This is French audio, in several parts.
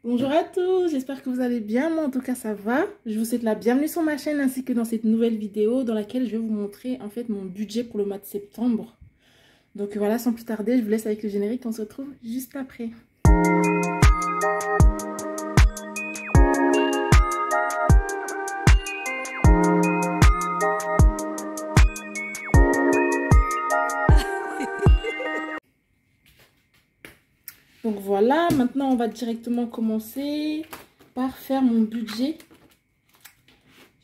Bonjour à tous, j'espère que vous allez bien, moi en tout cas ça va. Je vous souhaite la bienvenue sur ma chaîne ainsi que dans cette nouvelle vidéo dans laquelle je vais vous montrer en fait mon budget pour le mois de septembre. Donc voilà, sans plus tarder, je vous laisse avec le générique, on se retrouve juste après. Donc voilà, maintenant on va directement commencer par faire mon budget.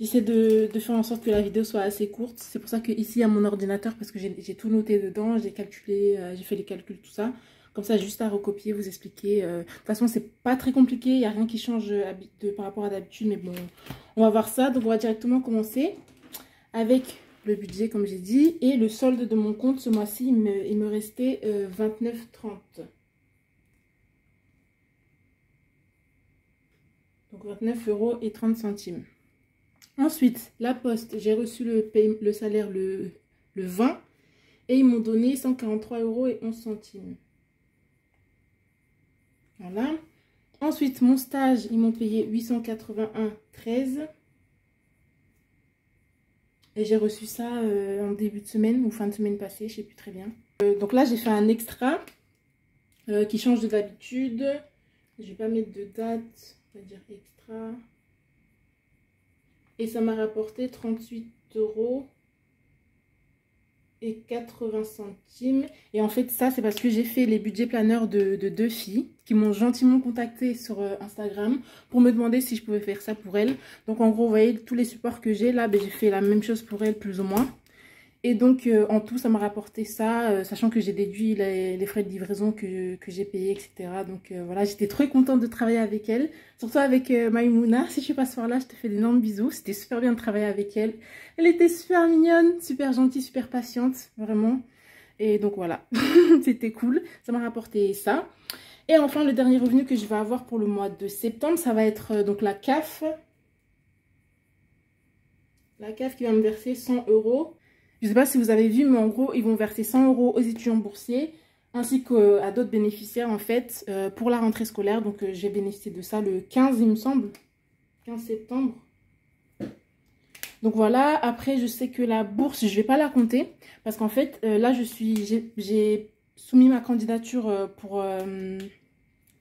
J'essaie de faire en sorte que la vidéo soit assez courte. C'est pour ça que ici, à mon ordinateur, parce que j'ai tout noté dedans, j'ai calculé, j'ai fait les calculs, tout ça. Comme ça, juste à recopier, vous expliquer. De toute façon, c'est pas très compliqué. Il n'y a rien qui change par rapport à d'habitude. Mais bon, on va voir ça. Donc, on va directement commencer avec le budget, comme j'ai dit. Et le solde de mon compte, ce mois-ci, il me restait 29,30. Donc, 29,30 €. Ensuite, la poste, j'ai reçu le salaire le 20 et ils m'ont donné 143,11 €. Voilà. Ensuite, mon stage, ils m'ont payé 881,13 €. Et j'ai reçu ça en début de semaine ou fin de semaine passée, je ne sais plus très bien. Donc là, j'ai fait un extra qui change de d'habitude. Je ne vais pas mettre de date, on va dire extra. Et ça m'a rapporté 38,80 €. Et en fait, ça, c'est parce que j'ai fait les budgets planeurs de deux filles qui m'ont gentiment contacté sur Instagram pour me demander si je pouvais faire ça pour elles. Donc, en gros, vous voyez, tous les supports que j'ai là, ben, j'ai fait la même chose pour elles, plus ou moins. Et donc, en tout, ça m'a rapporté ça, sachant que j'ai déduit les frais de livraison que j'ai payés, etc. Donc, voilà, j'étais trop contente de travailler avec elle. Surtout avec Maïmouna. Si je passe par là, je te fais d'énormes bisous. C'était super bien de travailler avec elle. Elle était super mignonne, super gentille, super patiente, vraiment. Et donc, voilà, c'était cool. Ça m'a rapporté ça. Et enfin, le dernier revenu que je vais avoir pour le mois de septembre, ça va être donc la CAF. La CAF qui va me verser 100 €. Je ne sais pas si vous avez vu, mais en gros, ils vont verser 100 € aux étudiants boursiers ainsi qu'à d'autres bénéficiaires, en fait, pour la rentrée scolaire. Donc, j'ai bénéficié de ça le 15, il me semble, 15 septembre. Donc, voilà. Après, je sais que la bourse, je ne vais pas la compter parce qu'en fait, là, j'ai soumis ma candidature pour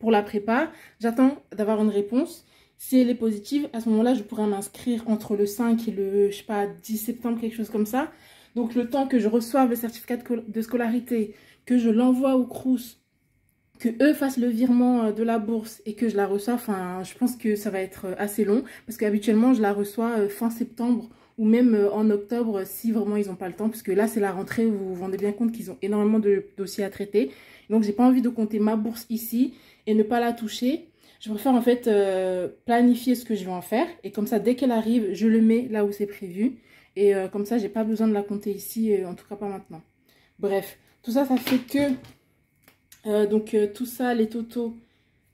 la prépa. J'attends d'avoir une réponse. Si elle est positive, à ce moment-là, je pourrais m'inscrire entre le 5 et le, je sais pas, 10 septembre, quelque chose comme ça. Donc, le temps que je reçoive le certificat de scolarité, que je l'envoie au Crous, que eux fassent le virement de la bourse et que je la reçoive, enfin, je pense que ça va être assez long. Parce qu'habituellement, je la reçois fin septembre ou même en octobre si vraiment ils n'ont pas le temps. Parce que là, c'est la rentrée, vous vous rendez bien compte qu'ils ont énormément de dossiers à traiter. Donc, j'ai pas envie de compter ma bourse ici et ne pas la toucher. Je préfère en fait planifier ce que je vais en faire. Et comme ça, dès qu'elle arrive, je le mets là où c'est prévu. Et comme ça, j'ai pas besoin de la compter ici, en tout cas pas maintenant. Bref, tout ça, ça fait que... tout ça, les totaux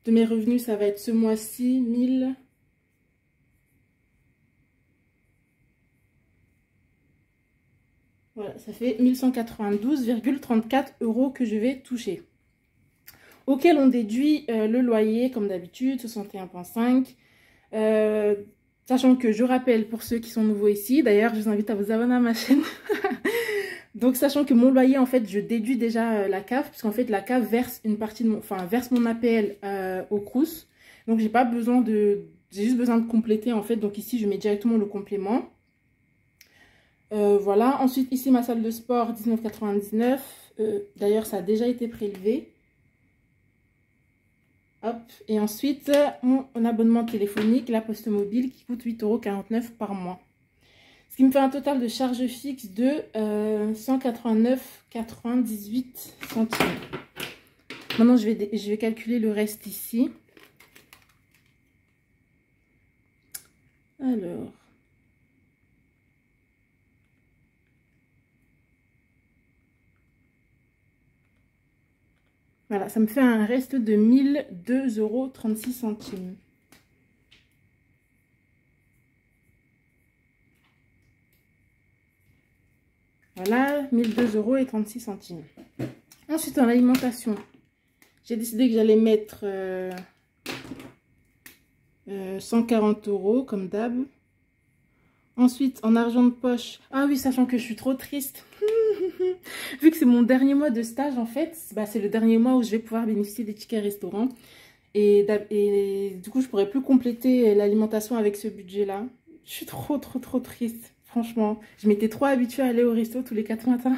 de mes revenus, ça va être ce mois-ci, 1000... Voilà, ça fait 1192,34 € que je vais toucher. Auquel on déduit le loyer, comme d'habitude, 61,5 €. Sachant que je rappelle pour ceux qui sont nouveaux ici, d'ailleurs, je vous invite à vous abonner à ma chaîne. Donc, sachant que mon loyer, en fait, je déduis déjà la CAF, parce qu'en fait, la CAF verse une partie de mon, enfin, verse mon APL au Crous. Donc, j'ai pas besoin de, j'ai juste besoin de compléter, en fait. Donc, ici, je mets directement le complément. Voilà. Ensuite, ici, ma salle de sport, 19,99 €. D'ailleurs, ça a déjà été prélevé. Hop. Et ensuite, mon abonnement téléphonique, la poste mobile, qui coûte 8,49 € par mois. Ce qui me fait un total de charges fixes de 189,98 €. Maintenant, je vais calculer le reste ici. Alors... Voilà, ça me fait un reste de 1002,36 €. Voilà, 1002,36 €. Ensuite, en alimentation, j'ai décidé que j'allais mettre 140 € comme d'hab. Ensuite, en argent de poche, ah oui, sachant que je suis trop triste, vu que c'est mon dernier mois de stage en fait, bah, c'est le dernier mois où je vais pouvoir bénéficier des tickets restaurants. Et du coup, je pourrais plus compléter l'alimentation avec ce budget-là. Je suis trop triste, franchement. Je m'étais trop habituée à aller au resto tous les 4 matins.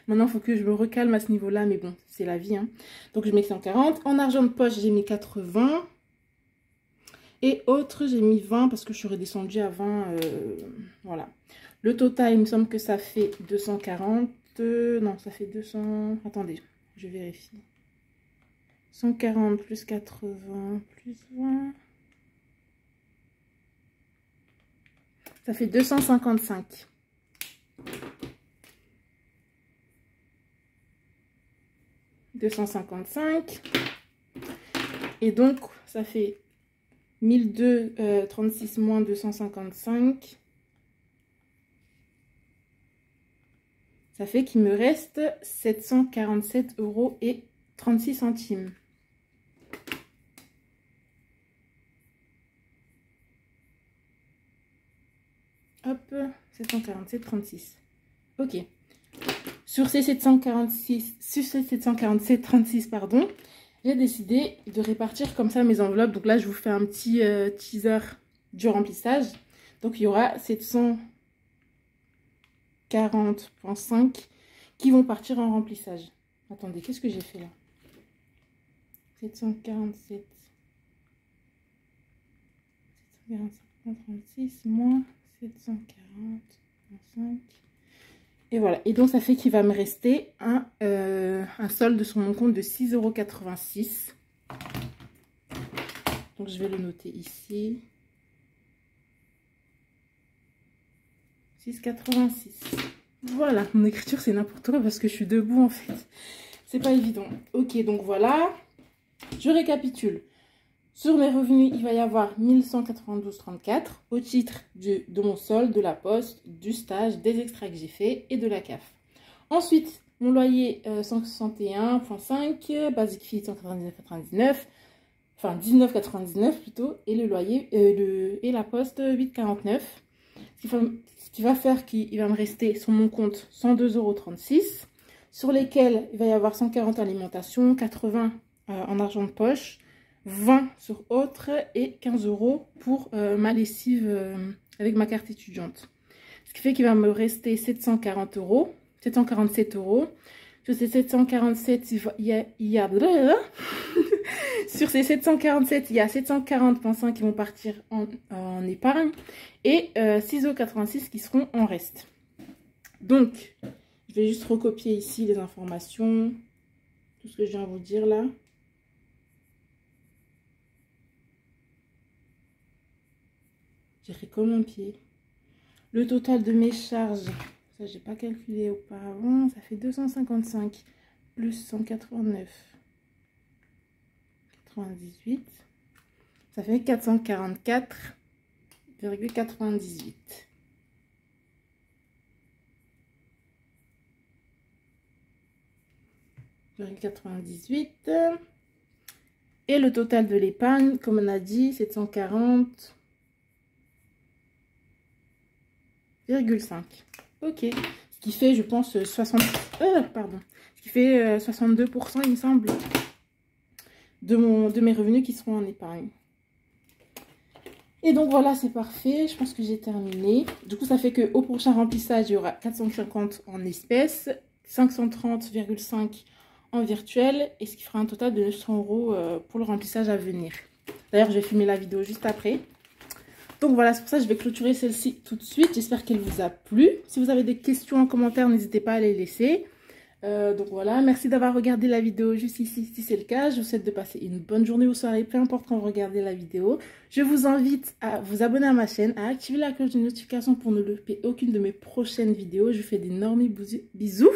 Maintenant, il faut que je me recalme à ce niveau-là, mais bon, c'est la vie, hein. Donc, je mets 140. En argent de poche, j'ai mis 80. Et autres, j'ai mis 20 parce que je suis redescendue à 20. Voilà. Le total, il me semble que ça fait 240. Non, ça fait 200. Attendez, je vérifie. 140 plus 80 plus 20. Ça fait 255. Et donc, ça fait 1236 moins 255. Ça fait qu'il me reste 747 € et 36 centimes. Hop, 747,36. Ok. Sur ces 747,36, pardon, j'ai décidé de répartir comme ça mes enveloppes. Donc là, je vous fais un petit teaser du remplissage. Donc il y aura 740,5 qui vont partir en remplissage. Attendez, qu'est-ce que j'ai fait là? 747. 745,36 moins 740,5. Et voilà. Et donc, ça fait qu'il va me rester un solde sur mon compte de 6,86 €. Donc, je vais le noter ici. 6,86. Voilà. Mon écriture, c'est n'importe quoi parce que je suis debout, en fait. C'est pas évident. Ok, donc voilà. Je récapitule. Sur mes revenus, il va y avoir 1192,34 au titre de mon solde, de la poste, du stage, des extraits que j'ai fait et de la CAF. Ensuite, mon loyer 161,5, basic fee 199,99, enfin 19,99 plutôt, et le loyer et la poste 8,49. Ce qui va faire qu'il va me rester sur mon compte 102,36 €, sur lesquels il va y avoir 140 alimentation, 80 en argent de poche, 20 sur autres et 15 € pour ma lessive avec ma carte étudiante. Ce qui fait qu'il va me rester 747 €. Sur ces 747, sur ces 747, il y a 740,5 qui vont partir en épargne et 6,86 € qui seront en reste. Donc, je vais juste recopier ici les informations, tout ce que je viens de vous dire là. J'irai comme un pied. Le total de mes charges, ça j'ai pas calculé auparavant, ça fait 255 plus 189,98. Ça fait 444,98. Et le total de l'épargne, comme on a dit, 740,5. Ok. Ce qui fait, je pense, 62%, il me semble, de mes revenus qui seront en épargne. Et donc voilà, c'est parfait. Je pense que j'ai terminé. Du coup, ça fait qu'au prochain remplissage, il y aura 450 en espèces, 530,5 en virtuel, et ce qui fera un total de 900 € pour le remplissage à venir. D'ailleurs, je vais filmer la vidéo juste après. Donc voilà, c'est pour ça que je vais clôturer celle-ci tout de suite. J'espère qu'elle vous a plu. Si vous avez des questions en commentaire, n'hésitez pas à les laisser. Donc voilà, merci d'avoir regardé la vidéo juste ici, si c'est le cas. Je vous souhaite de passer une bonne journée ou soirée, peu importe quand vous regardez la vidéo. Je vous invite à vous abonner à ma chaîne, à activer la cloche de notification pour ne louper aucune de mes prochaines vidéos. Je vous fais d'énormes bisous.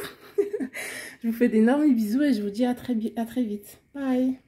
Je vous fais d'énormes bisous et je vous dis à très vite. Bye.